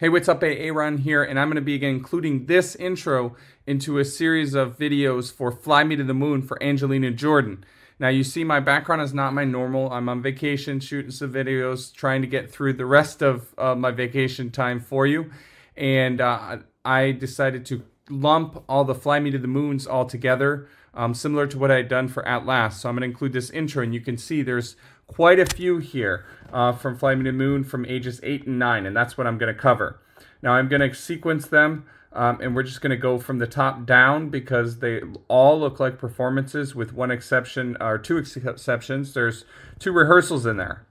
Hey, what's up? A-Aron here, and I'm going to be including this intro into a series of videos for Fly Me to the Moon for Angelina Jordan. Now, you see my background is not my normal. I'm on vacation shooting some videos, trying to get through the rest of my vacation time for you. And I decided to lump all the Fly Me to the Moons all together, similar to what I had done for At Last. So I'm going to include this intro, and you can see there's quite a few here from Fly Me to the Moon from ages 8 and 9, and that's what I'm going to cover. Now I'm going to sequence them, and we're just going to go from the top down because they all look like performances with one exception, or two exceptions. There's 2 rehearsals in there.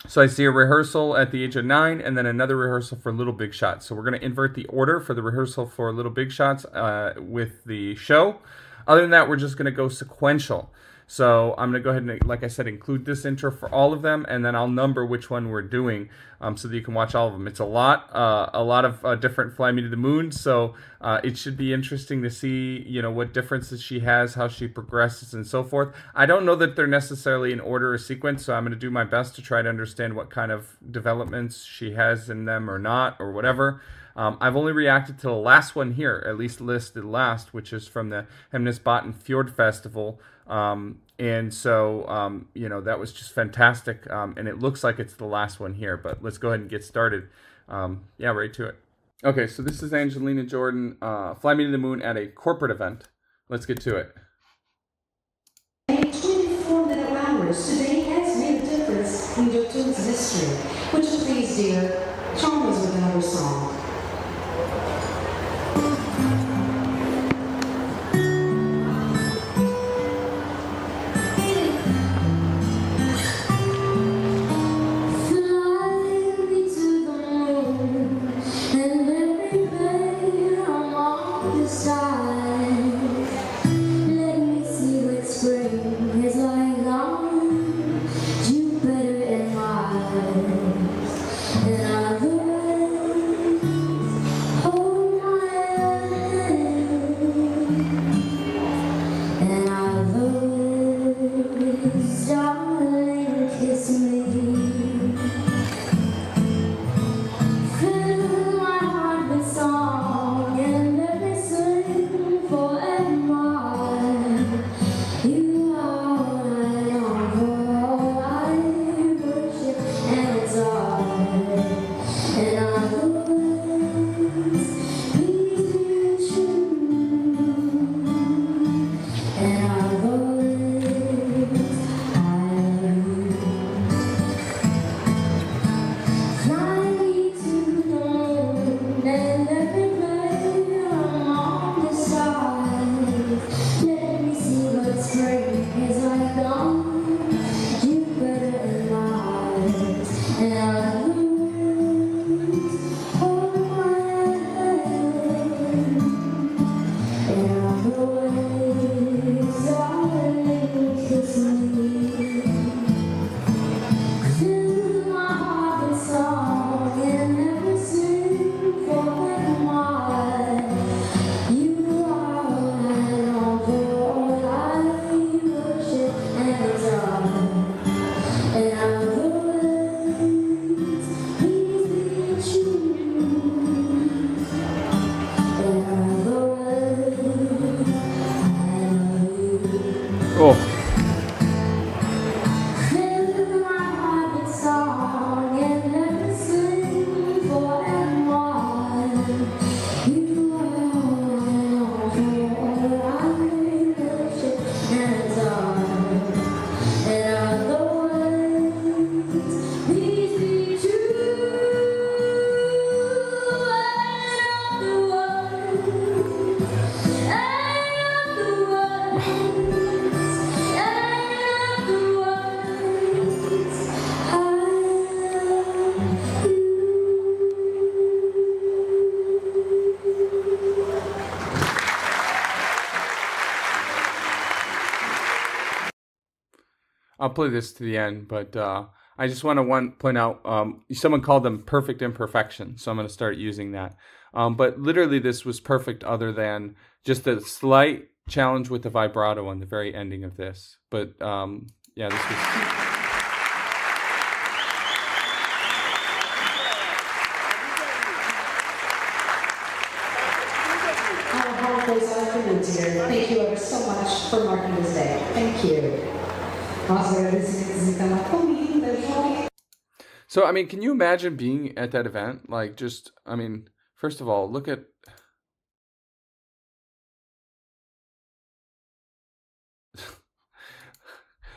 So I see a rehearsal at the age of 9 and then another rehearsal for Little Big Shots. So we're going to invert the order for the rehearsal for Little Big Shots with the show. Other than that, we're just going to go sequential. So I'm going to go ahead and, like I said, include this intro for all of them, and then I'll number which one we're doing so that you can watch all of them. It's a lot of different Fly Me to the Moon, so it should be interesting to see, you know, what differences she has, how she progresses, and so forth. I don't know that they're necessarily in order or sequence, so I'm going to do my best to try to understand what kind of developments she has in them or not, or whatever. I've only reacted to the last one here, at least listed last, which is from the Hemnesbotten Fjord Festival. And so, you know, that was just fantastic. And it looks like it's the last one here, but let's go ahead and get started. Yeah, right to it. Okay, so this is Angelina Jordan, Fly Me to the Moon at a corporate event. Let's get to it. 24-minute hours today has made a difference in your tune's history. Would you please, dear, charm us with another song? Oh. I'll play this to the end, but I just want to point out, someone called them perfect imperfection, so I'm going to start using that. But literally this was perfect other than just a slight challenge with the vibrato on the very ending of this. But yeah, this was... Close out for you, dear. Thank you ever so much for marking this day. Thank you. Nós agradecemos então a comida, jovem. So, I mean, can you imagine being at that event? Like, just, I mean, first of all, look at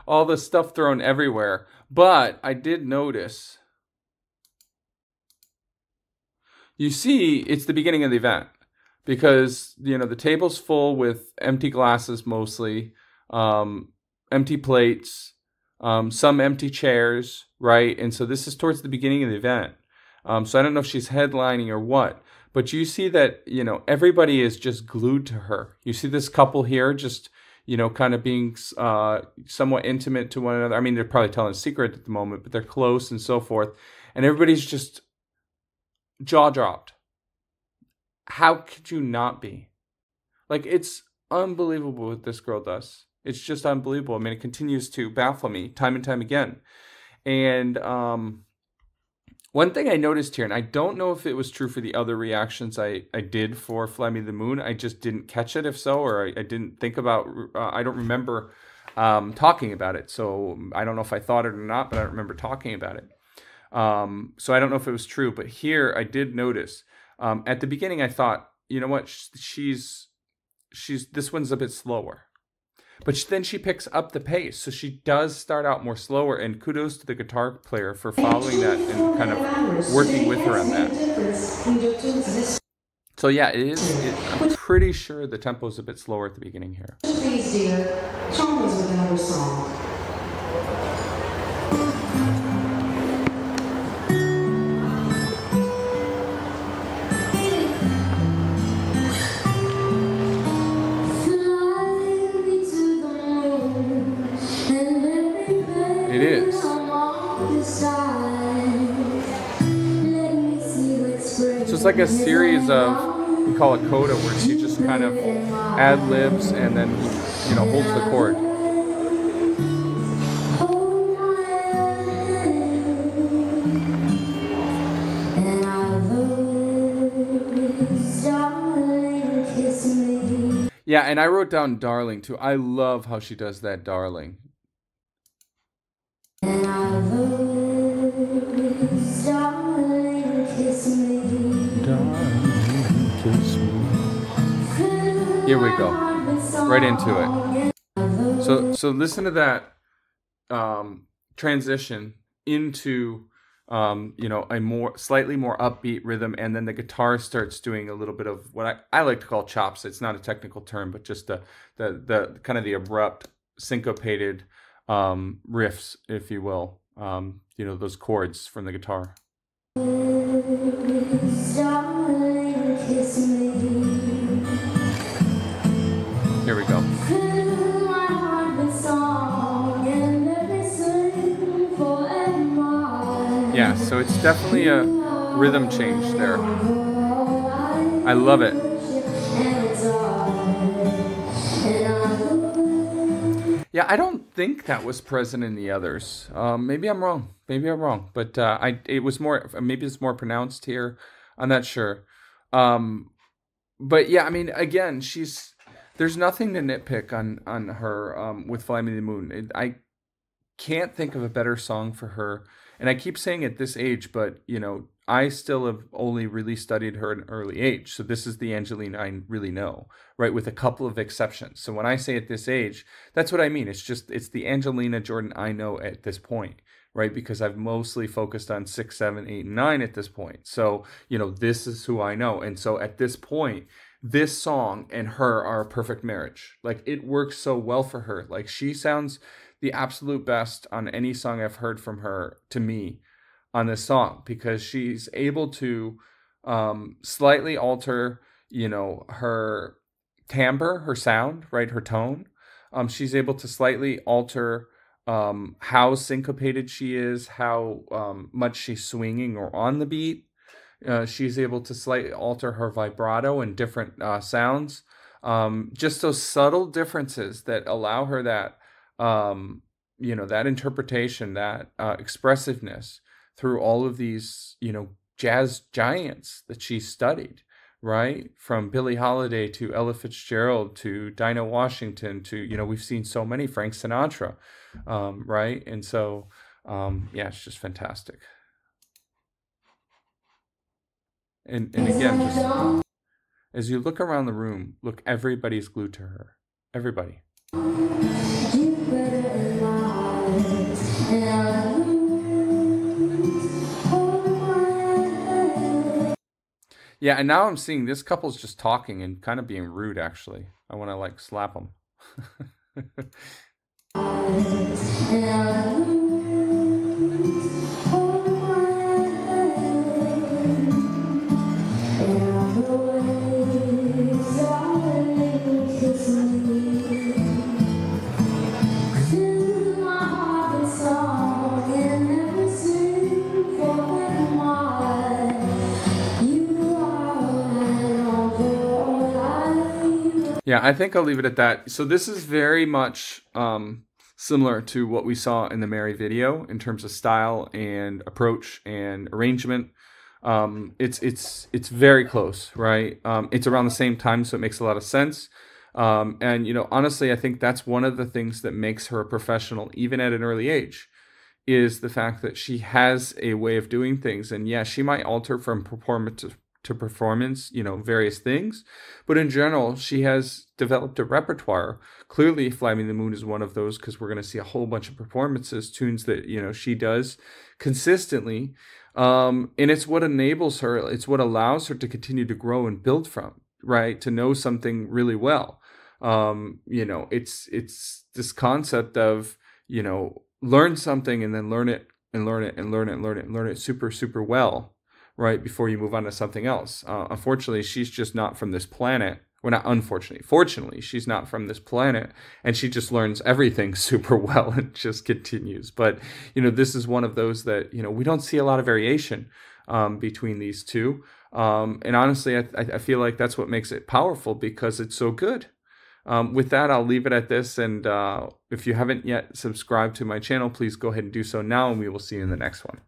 all the stuff thrown everywhere. But I did notice, you see, it's the beginning of the event because, you know, the table's full with empty glasses mostly, empty plates, some empty chairs, right? And so this is towards the beginning of the event. So I don't know if she's headlining or what, but you see that, you know, everybody is just glued to her. You see this couple here just, you know, kind of being somewhat intimate to one another. I mean, they're probably telling a secret at the moment, but they're close and so forth. And everybody's just jaw dropped. How could you not be? Like, it's unbelievable what this girl does. It's just unbelievable. I mean, it continues to baffle me time and time again. And one thing I noticed here, and I don't know if it was true for the other reactions I did for Fly Me to the Moon. I just didn't catch it, if so, or I didn't think about, I don't remember talking about it. So I don't know if I thought it or not, but I don't remember talking about it. So I don't know if it was true, but here I did notice. At the beginning, I thought, you know what, she's this one's a bit slower. But then she picks up the pace. So she does start out more slower. And kudos to the guitar player for following that and kind of working with her on that. So yeah, it is. I'm pretty sure the tempo is a bit slower at the beginning here. Please, dear, charm us with another song. It is. So it's like a series of, we call it coda, where she just kind of ad-libs and then, you know, holds the chord. Yeah, and I wrote down darling too. I love how she does that darling. And I love is darling, kiss me. Darling, kiss me. Here we go. Right into it. So listen to that transition into you know, a slightly more upbeat rhythm, and then the guitar starts doing a little bit of what I like to call chops. It's not a technical term, but just the kind of the abrupt syncopated riffs, if you will, you know, those chords from the guitar. Here we go. Yeah, so it's definitely a rhythm change there. I love it. Yeah, I don't think that was present in the others. Maybe I'm wrong. But it was more. Maybe it's more pronounced here. I'm not sure. But yeah, I mean, again, there's nothing to nitpick on her with "Fly Me to the Moon." I can't think of a better song for her. And I keep saying at this age, but you know, I still have only really studied her at an early age. So this is the Angelina I really know, right? With a couple of exceptions. So when I say at this age, that's what I mean. It's the Angelina Jordan I know at this point, right? Because I've mostly focused on 6, 7, 8, and 9 at this point. So, you know, this is who I know. And so at this point, this song and her are a perfect marriage. Like, it works so well for her. Like, she sounds the absolute best on any song I've heard from her, to me, on this song, because she's able to slightly alter, you know, her timbre, her sound, right, her tone. She's able to slightly alter how syncopated she is, how much she's swinging or on the beat. She's able to slightly alter her vibrato and different sounds. Just those subtle differences that allow her that, you know, that interpretation, that expressiveness through all of these, you know, jazz giants that she studied, right? From Billie Holiday to Ella Fitzgerald to Dinah Washington to, you know, we've seen so many, Frank Sinatra, right? And so, yeah, it's just fantastic. And again, just as you look around the room, look, everybody's glued to her. Everybody. Yeah, and now I'm seeing this couple's just talking and kind of being rude, actually. I want to, like, slap them. Yeah, I think I'll leave it at that. So this is very much similar to what we saw in the Mary video in terms of style and approach and arrangement. It's very close, right? It's around the same time, so it makes a lot of sense. And, you know, honestly, I think that's one of the things that makes her a professional, even at an early age, is the fact that she has a way of doing things. And yeah, she might alter from performance to performance, you know, various things. But in general, she has developed a repertoire. Clearly, Fly Me to the Moon is one of those, because we're going to see a whole bunch of performances, tunes that, you know, she does consistently. And it's what enables her, it's what allows her to continue to grow and build from, right? To know something really well. You know, it's this concept of, you know, learn something and then learn it and learn it and learn it and learn it and learn it super, super well, right, before you move on to something else. Unfortunately, she's just not from this planet. Well, not unfortunately. Fortunately, she's not from this planet, and she just learns everything super well and just continues. But, you know, this is one of those that, you know, we don't see a lot of variation between these two. And honestly, I feel like that's what makes it powerful, because it's so good. With that, I'll leave it at this. And if you haven't yet subscribed to my channel, please go ahead and do so now, and we will see you in the next one.